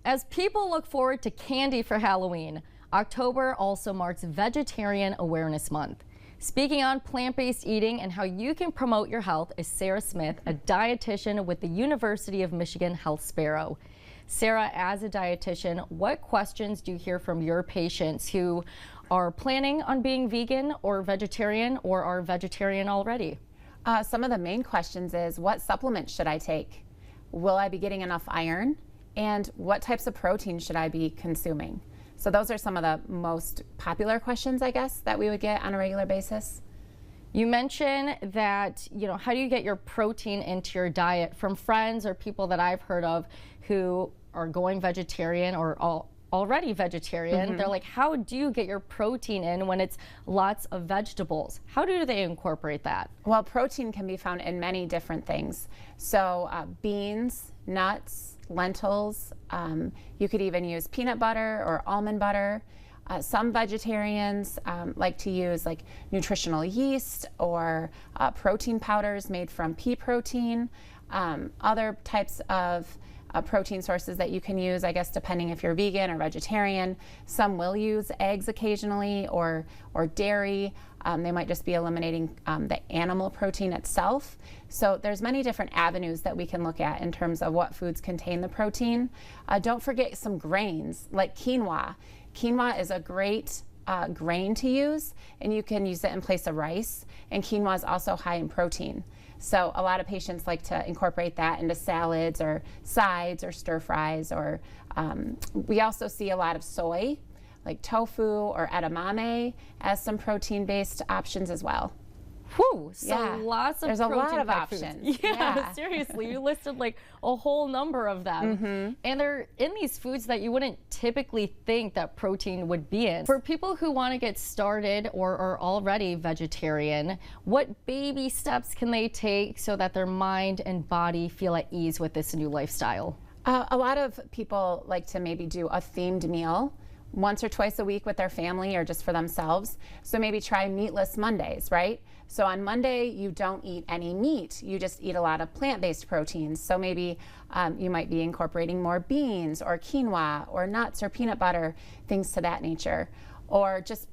As people look forward to candy for Halloween, October also marks Vegetarian Awareness Month. Speaking on plant-based eating and how you can promote your health is Sarah Smith, a dietitian with the University of Michigan Health Sparrow. Sarah, as a dietitian, what questions do you hear from your patients who are planning on being vegan or vegetarian or are vegetarian already? Some of the main questions is, what supplements should I take? Will I be getting enough iron? And what types of protein should I be consuming? So those are some of the most popular questions, I guess, that we would get on a regular basis. You mentioned that, how do you get your protein into your diet? From friends or people that I've heard of who are going vegetarian or already vegetarian, they're like, how do you get your protein in when it's lots of vegetables? How do they incorporate that? Well, protein can be found in many different things. So beans, nuts, lentils, you could even use peanut butter or almond butter. Some vegetarians like to use like nutritional yeast or protein powders made from pea protein. Other types of protein sources that you can use, I guess, depending if you're vegan or vegetarian. Some will use eggs occasionally or dairy. They might just be eliminating the animal protein itself. So there's many different avenues that we can look at in terms of what foods contain the protein. Don't forget some grains like quinoa. Quinoa is a great grain to use, and you can use it in place of rice. And quinoa is also high in protein. So a lot of patients like to incorporate that into salads or sides or stir fries. Or we also see a lot of soy, like tofu or edamame, as some protein-based options as well. Whew, so yeah. lots of There's a lot of options. Yeah, seriously, you listed like a whole number of them. And they're in these foods that you wouldn't typically think that protein would be in. For people who want to get started or are already vegetarian, what baby steps can they take so that their mind and body feel at ease with this new lifestyle? A lot of people like to maybe do a themed meal once or twice a week with their family or just for themselves. So maybe try meatless Mondays, right? So on Monday, you don't eat any meat. You just eat a lot of plant-based proteins. So maybe you might be incorporating more beans or quinoa or nuts or peanut butter, things to that nature. Or just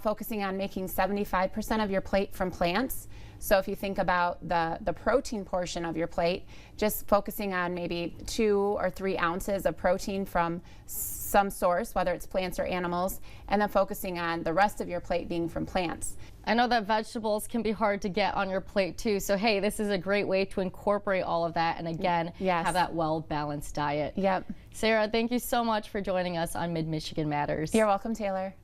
focusing on making 75% of your plate from plants. So if you think about the protein portion of your plate, just focusing on maybe 2 or 3 ounces of protein from some source, whether it's plants or animals, and then focusing on the rest of your plate being from plants. I know that vegetables can be hard to get on your plate too, so hey, this is a great way to incorporate all of that and again, have that well-balanced diet. Yep. Sarah, thank you so much for joining us on Mid-Michigan Matters. You're welcome, Taylor.